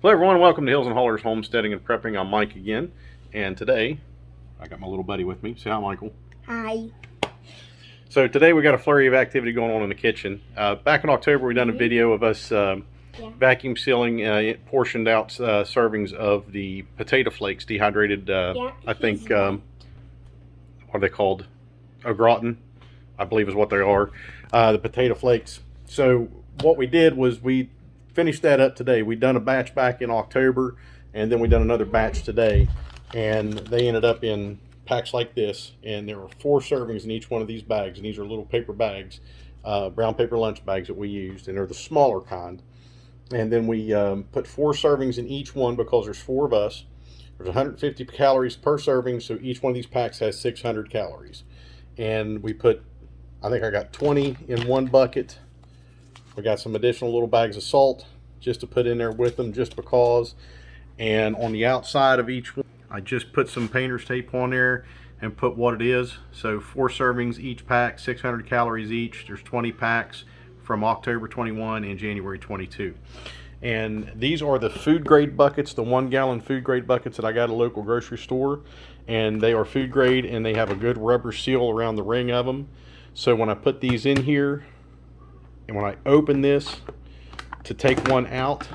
Hello everyone, welcome to Hills and Hollers Homesteading and Prepping. I'm Mike again, and today I got my little buddy with me. Say hi, Michael. Hi. So today we got a flurry of activity going on in the kitchen. Back in October we done a video of us vacuum sealing portioned out servings of the potato flakes, dehydrated, I think, what are they called? Au gratin, I believe is what they are, the potato flakes. So what we did was we finished that up today. We done a batch back in October, and then we done another batch today, and they ended up in packs like this, and there were 4 servings in each one of these bags, and these are little paper bags, brown paper lunch bags that we used, and they're the smaller kind. And then we put 4 servings in each one because there's 4 of us. There's 150 calories per serving, so each one of these packs has 600 calories. And we put, I think I got 20 in one bucket. We got some additional little bags of salt just to put in there with them just because. And on the outside of each one, I just put some painter's tape on there and put what it is. So 4 servings each pack, 600 calories each. There's 20 packs from October 21 and January 22. And these are the food grade buckets, the 1 gallon food grade buckets that I got at a local grocery store. And they are food grade, and they have a good rubber seal around the ring of them. So when I put these in here, and when I open this to take one out,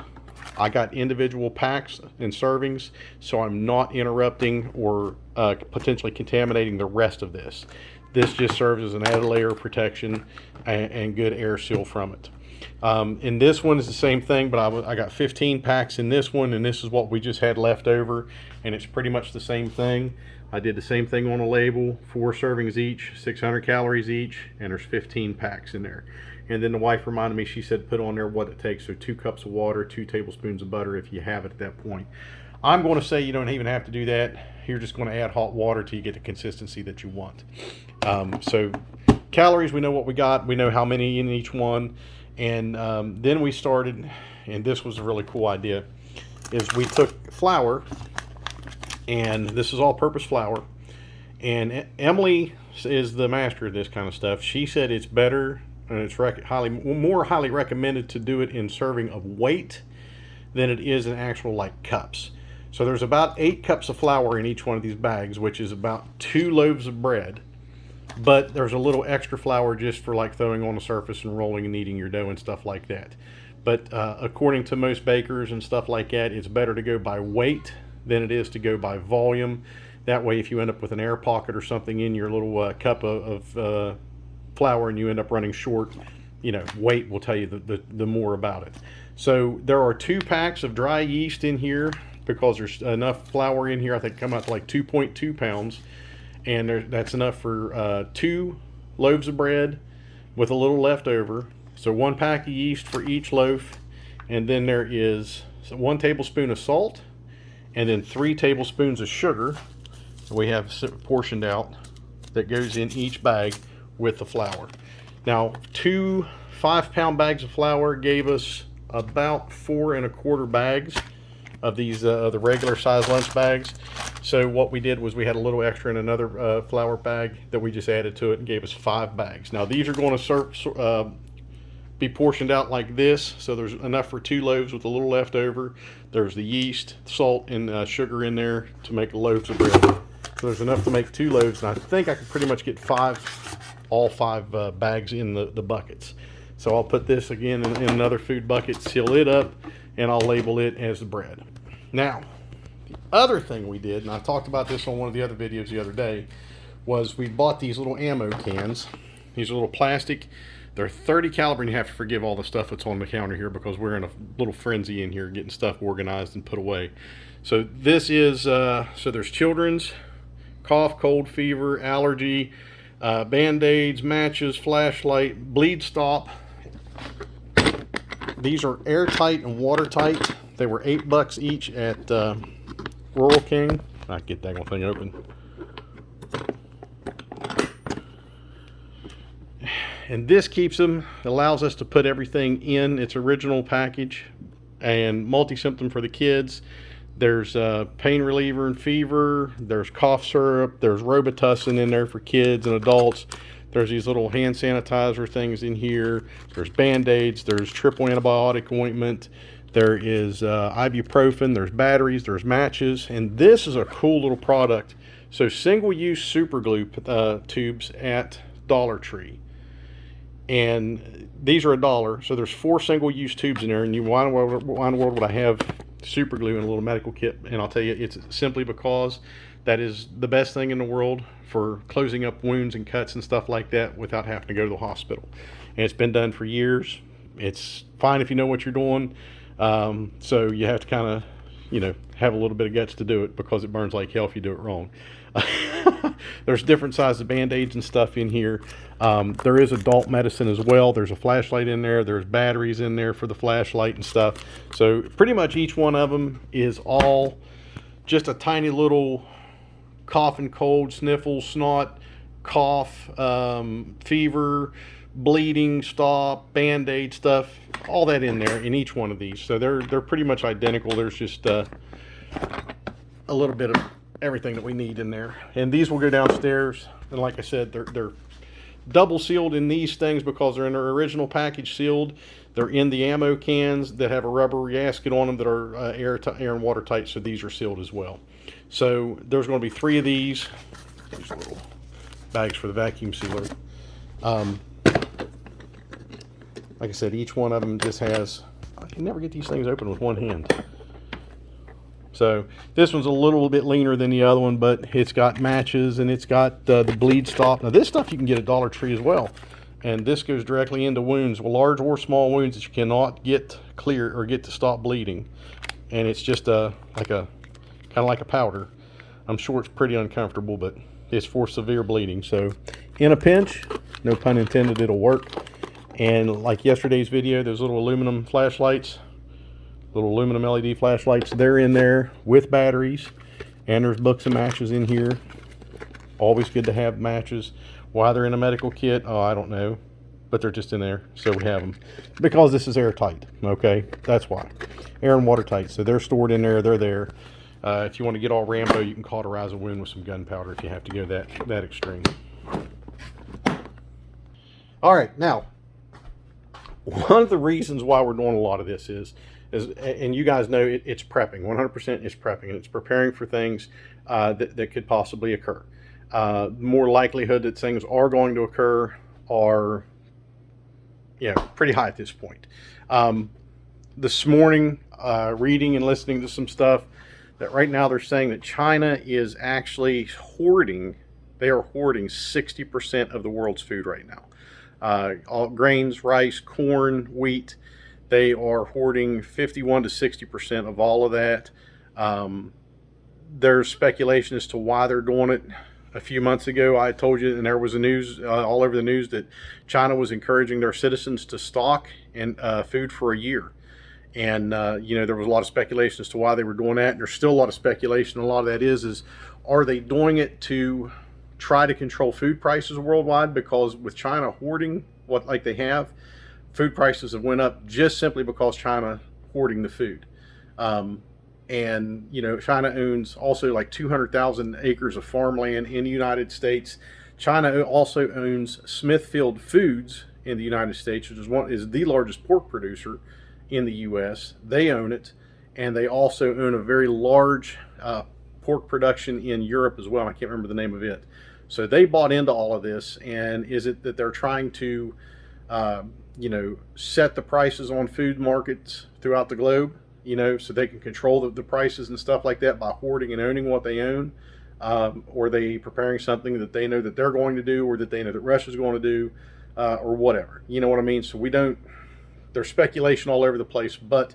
I got individual packs and servings, so I'm not interrupting or potentially contaminating the rest of this. This just serves as an added layer of protection and good air seal from it. In this one is the same thing, but I got 15 packs in this one, and this is what we just had left over, and it's pretty much the same thing. I did the same thing on the label, 4 servings each, 600 calories each, and there's 15 packs in there. And then the wife reminded me, she said put on there what it takes, so 2 cups of water, 2 tablespoons of butter if you have it at that point. I'm going to say you don't even have to do that. You're just going to add hot water till you get the consistency that you want. So calories, we know what we got. We know how many in each one. And then we started, and this was a really cool idea, is we took flour, and this is all-purpose flour. And Emily is the master of this kind of stuff. She said it's better, and it's more highly recommended to do it in serving of weight than it is in actual like cups. So there's about 8 cups of flour in each one of these bags, which is about 2 loaves of bread. But there's a little extra flour just for like throwing on the surface and rolling and kneading your dough and stuff like that. But according to most bakers and stuff like that, it's better to go by weight than it is to go by volume. That way, if you end up with an air pocket or something in your little cup of flour and you end up running short, you know, weight will tell you the more about it. So there are 2 packs of dry yeast in here because there's enough flour in here. I think come out to like 2.2 pounds. And that's enough for 2 loaves of bread with a little left over. So 1 pack of yeast for each loaf. And then there is 1 tablespoon of salt. And then 3 tablespoons of sugar we have portioned out that goes in each bag with the flour. Now 2 5-pound bags of flour gave us about 4 1/4 bags of these the regular size lunch bags. So what we did was we had a little extra in another flour bag that we just added to it and gave us 5 bags. Now these are going to be portioned out like this, so there's enough for 2 loaves with a little left over. There's the yeast, salt, and sugar in there to make loaves of bread. So there's enough to make 2 loaves, and I think I could pretty much get all 5 bags in the buckets. So I'll put this again in another food bucket, seal it up, and I'll label it as the bread. Now, the other thing we did, and I talked about this on one of the other videos the other day, was we bought these little ammo cans. These are little plastic. They're 30 caliber, and you have to forgive all the stuff that's on the counter here because we're in a little frenzy in here getting stuff organized and put away. So this is, so there's children's, cough, cold, fever, allergy, Band-Aids, matches, flashlight, bleed stop. These are airtight and watertight. They were $8 each at Rural King. I get that one thing open. And this keeps them, allows us to put everything in its original package, and multi-symptom for the kids. There's pain reliever and fever. There's cough syrup. There's Robitussin in there for kids and adults. There's these little hand sanitizer things in here. There's Band-Aids. There's triple antibiotic ointment. There is ibuprofen, there's batteries, there's matches, and this is a cool little product. So single-use super glue tubes at Dollar Tree. And these are $1. So there's 4 single-use tubes in there, and why in the world would I have super glue in a little medical kit? And I'll tell you, it's simply because that is the best thing in the world for closing up wounds and cuts and stuff like that without having to go to the hospital. And it's been done for years. It's fine if you know what you're doing. So you have to kind of, you know, have a little bit of guts to do it, because it burns like hell if you do it wrong. There's different sizes of band-aids and stuff in here. There is adult medicine as well. There's a flashlight in there. There's batteries in there for the flashlight and stuff. So pretty much each one of them is all just a tiny little cough and cold, sniffles, snot, cough, fever, bleeding, stop, band-aid stuff, all that in there in each one of these. So they're pretty much identical. There's just a little bit of everything that we need in there. And these will go downstairs. And like I said, they're double sealed in these things because they're in their original package sealed. They're in the ammo cans that have a rubber gasket on them that are air and watertight, so these are sealed as well. So there's going to be 3 of these little bags for the vacuum sealer. Like I said, each one of them just has, I can never get these things open with one hand. So this one's a little bit leaner than the other one, but it's got matches and it's got the bleed stop. Now this stuff you can get at Dollar Tree as well. And this goes directly into wounds, large or small wounds that you cannot get clear or get to stop bleeding. And it's just kind of like a powder. I'm sure it's pretty uncomfortable, but it's for severe bleeding. So in a pinch, no pun intended, it'll work. And like yesterday's video, those little aluminum flashlights, little aluminum LED flashlights, they're in there with batteries. And there's books and matches in here. Always good to have matches. Why they're in a medical kit, oh, I don't know. But they're just in there, so we have them. Because this is airtight, okay? That's why. Air and watertight, so they're stored in there, they're there. If you want to get all Rambo, you can cauterize a wound with some gunpowder if you have to go that extreme. All right, now, one of the reasons why we're doing a lot of this is and you guys know it's prepping. 100% is prepping, and it's preparing for things that could possibly occur. More likelihood that things are going to occur are, you know, pretty high at this point. This morning, reading and listening to some stuff, that right now they're saying that China is actually hoarding, they are hoarding 60% of the world's food right now. All grains, rice, corn, wheat, they are hoarding 51 to 60% of all of that. There's speculation as to why they're doing it. A few months ago, I told you, and there was a news all over the news, that China was encouraging their citizens to stock food for a year. And, you know, there was a lot of speculation as to why they were doing that. And there's still a lot of speculation. A lot of that is are they doing it to try to control food prices worldwide? Because with China hoarding what like they have, food prices have went up just simply because China hoarding the food. And, you know, China owns also like 200,000 acres of farmland in the United States. China also owns Smithfield Foods in the United States, which is the largest pork producer in the U.S. They own it, and they also own a very large pork production in Europe as well. I can't remember the name of it. So they bought into all of this, and is it that they're trying to, you know, set the prices on food markets throughout the globe, you know, so they can control the prices and stuff like that by hoarding and owning what they own? Or are they preparing something that they know that they're going to do, or that they know that Russia's going to do, or whatever? You know what I mean? So we don't, there's speculation all over the place, but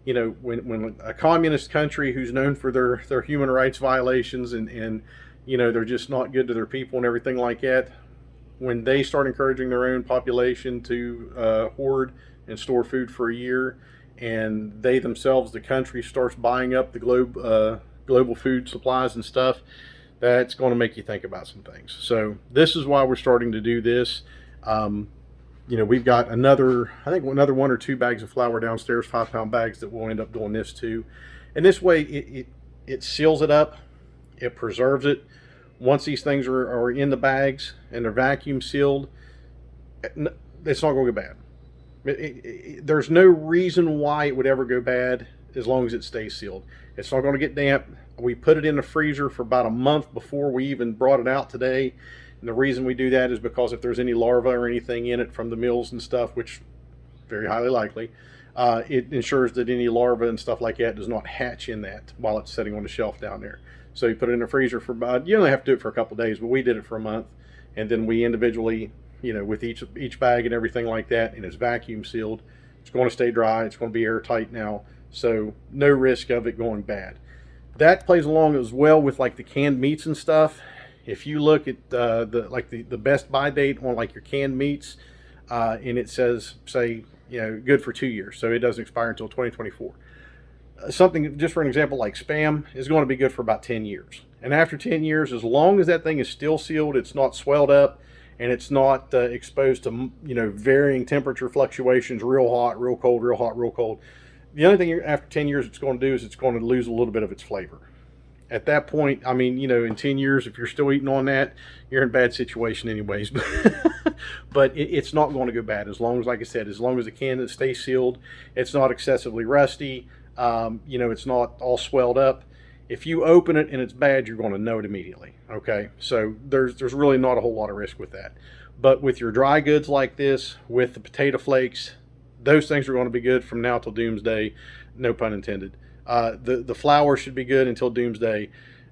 you know, when a communist country who's known for their human rights violations and you know, they're just not good to their people and everything like that, when they start encouraging their own population to hoard and store food for a year, and they themselves, the country, starts buying up the global food supplies and stuff, that's going to make you think about some things. So this is why we're starting to do this. You know, we've got another 1 or 2 bags of flour downstairs, 5-pound bags, that we'll end up doing this too. And this way it seals it up, it preserves it. Once these things are in the bags and they're vacuum sealed, it's not going to go bad. There's no reason why it would ever go bad as long as it stays sealed. It's not going to get damp. We put it in the freezer for about a month before we even brought it out today. And the reason we do that is because if there's any larvae or anything in it from the mills and stuff, which very highly likely, it ensures that any larvae and stuff like that does not hatch in that while it's sitting on the shelf down there. So you put it in the freezer for about, you only have to do it for a couple of days, but we did it for a month. And then we individually, with each bag and everything like that, and it's vacuum sealed. It's going to stay dry. It's going to be airtight now. So no risk of it going bad. That plays along as well with like the canned meats and stuff. If you look at the best buy date on like your canned meats, and it says, say, good for 2 years, so it doesn't expire until 2024. Something, just for an example, like Spam is going to be good for about 10 years. And after 10 years, as long as that thing is still sealed, it's not swelled up, and it's not exposed to varying temperature fluctuations, real hot, real cold, real hot, real cold. The only thing after 10 years it's going to do is it's going to lose a little bit of its flavor. At that point, I mean, in 10 years, if you're still eating on that, you're in a bad situation anyways. But it's not going to go bad as long as, like I said, as long as the can stays sealed, it's not excessively rusty, it's not all swelled up. If you open it and it's bad, you're going to know it immediately. Okay, so there's really not a whole lot of risk with that. But with your dry goods like this, with the potato flakes, those things are going to be good from now till doomsday, no pun intended. The flour should be good until doomsday,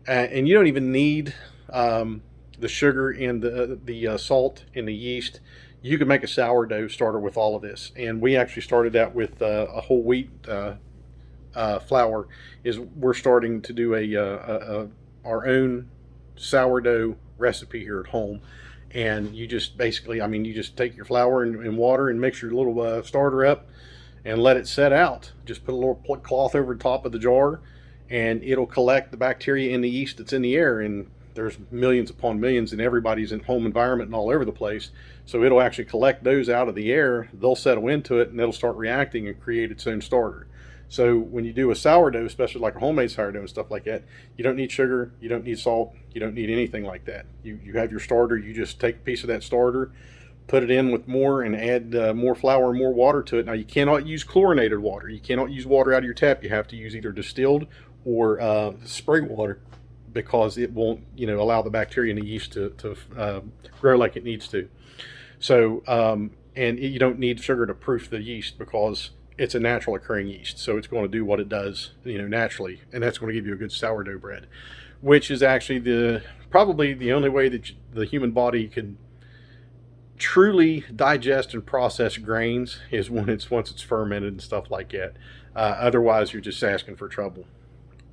and you don't even need the sugar and the salt and the yeast. You can make a sourdough starter with all of this, and we actually started out with a whole wheat flour. We're starting to do our own sourdough recipe here at home. And you just basically, you just take your flour and water and mix your little starter up and let it set out. Just put a little cloth over the top of the jar, and it'll collect the bacteria and the yeast that's in the air. And there's millions upon millions, and everybody's in home environment and all over the place. So it'll actually collect those out of the air. They'll settle into it, and it'll start reacting and create its own starter. So when you do a sourdough, especially like a homemade sourdough and stuff like that, you don't need sugar, you don't need salt, you don't need anything like that. You have your starter. You just take a piece of that starter, put it in with more, and add more flour and more water to it. Now, you cannot use chlorinated water. You cannot use water out of your tap. You have to use either distilled or spray water, because it won't allow the bacteria and the yeast to grow like it needs to. So and you don't need sugar to proof the yeast, because it's a natural occurring yeast, so it's going to do what it does naturally, and that's going to give you a good sourdough bread, which is actually probably the only way that the human body can truly digest and process grains is once it's fermented and stuff like that. Otherwise, you're just asking for trouble.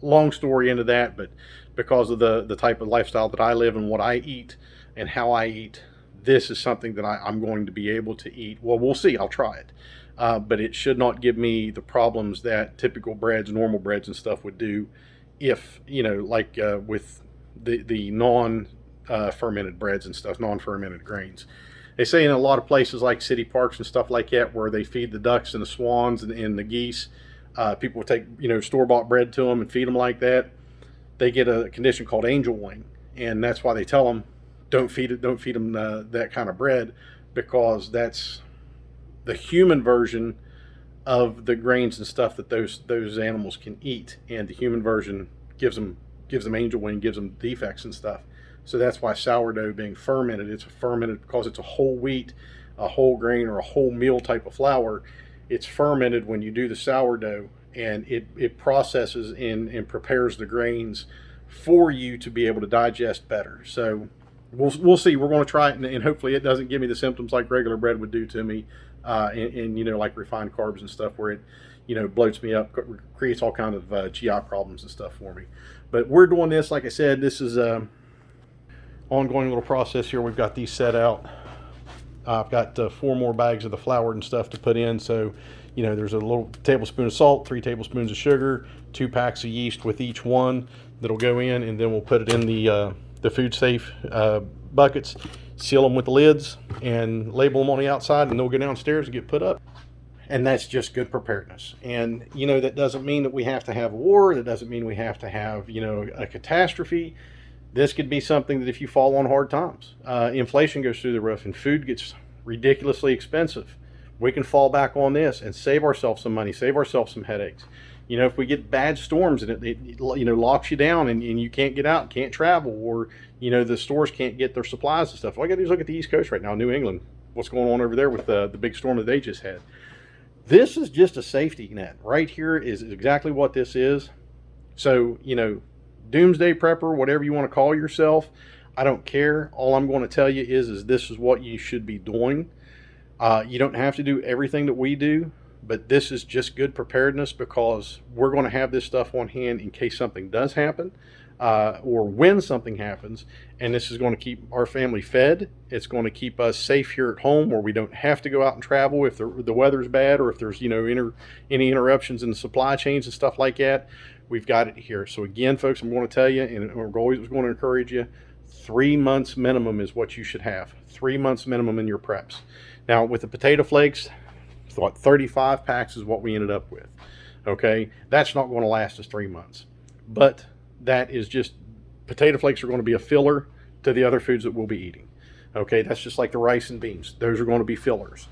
Long story into that, but because of the type of lifestyle that I live and what I eat and how I eat, this is something that I'm going to be able to eat. Well, we'll see. I'll try it. But it should not give me the problems that typical breads, normal breads and stuff would do if, with the non-fermented breads and stuff, non-fermented grains. They say in a lot of places like city parks and stuff like that, where they feed the ducks and the swans and the geese, people take, store-bought bread to them and feed them like that. They get a condition called angel wing, and that's why they tell them, don't feed them that kind of bread, because that's the human version of the grains and stuff that those animals can eat, and the human version gives them angel wing, gives them defects and stuff. So that's why sourdough being fermented, it's fermented because it's a whole wheat, a whole grain, or a whole meal type of flour. It's fermented when you do the sourdough, and it processes and prepares the grains for you to be able to digest better. So we'll see. We're going to try it, and hopefully it doesn't give me the symptoms like regular bread would do to me. And like refined carbs and stuff, where it bloats me up, creates all kind of GI problems and stuff for me. But we're doing this, like I said, this is a ongoing little process here. We've got these set out. I've got 4 more bags of the flour and stuff to put in. So there's a little tablespoon of salt, 3 tablespoons of sugar, 2 packs of yeast with each one that'll go in, and then we'll put it in the food safe buckets, seal them with the lids, and label them on the outside, and they'll go downstairs and get put up. And that's just good preparedness. And that doesn't mean that we have to have a war. That doesn't mean we have to have a catastrophe. This could be something that if you fall on hard times, inflation goes through the roof and food gets ridiculously expensive. we can fall back on this and save ourselves some money, save ourselves some headaches. You know, if we get bad storms and it you know, locks you down and you can't get out, can't travel, or, you know, the stores can't get their supplies and stuff. All you got to do is look at the East Coast right now, New England, what's going on over there with the big storm that they just had. This is just a safety net. Right here is exactly what this is. So, you know, doomsday prepper, whatever you want to call yourself, I don't care. All I'm going to tell you is this is what you should be doing. You don't have to do everything that we do, but this is just good preparedness, because we're going to have this stuff on hand in case something does happen, or when something happens. And this is going to keep our family fed. It's going to keep us safe here at home, where we don't have to go out and travel if the weather's bad, or if there's, you know, any interruptions in the supply chains and stuff like that. We've got it here. So again, folks, I'm going to tell you, and we're always going to encourage you, 3 months minimum is what you should have. 3 months minimum in your preps. Now, with the potato flakes, what, 35 packs is what we ended up with. Okay, that's not going to last us 3 months. But that is just, potato flakes are going to be a filler to the other foods that we'll be eating. Okay, that's just like the rice and beans. Those are going to be fillers.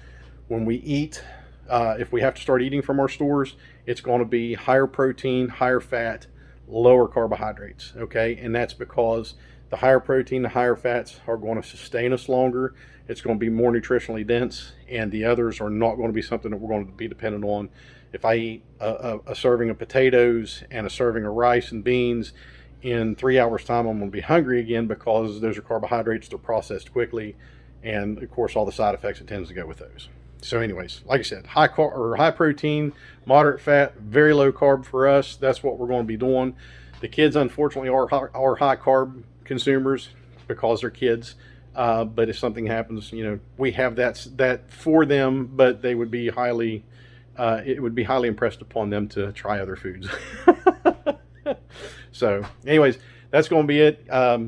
When we eat, if we have to start eating from our stores, it's going to be higher protein, higher fat, lower carbohydrates. Okay, and that's because the higher protein, the higher fats are going to sustain us longer. It's going to be more nutritionally dense, and the others are not going to be something that we're going to be dependent on. If I eat a serving of potatoes and a serving of rice and beans, in 3 hours time I'm going to be hungry again, because those are carbohydrates, they're processed quickly, and of course all the side effects that tends to go with those. So anyways, like I said, high protein, moderate fat, very low carb for us. That's what we're going to be doing. The kids unfortunately are high carb consumers because they're kids. But if something happens, you know, we have that for them, but they would be highly, it would be highly impressed upon them to try other foods. So anyways, that's going to be it.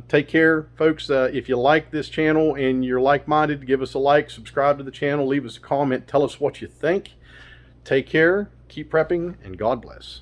Take care, folks. If you like this channel and you're like-minded, give us a like, subscribe to the channel, leave us a comment, tell us what you think. Take care, keep prepping, and God bless.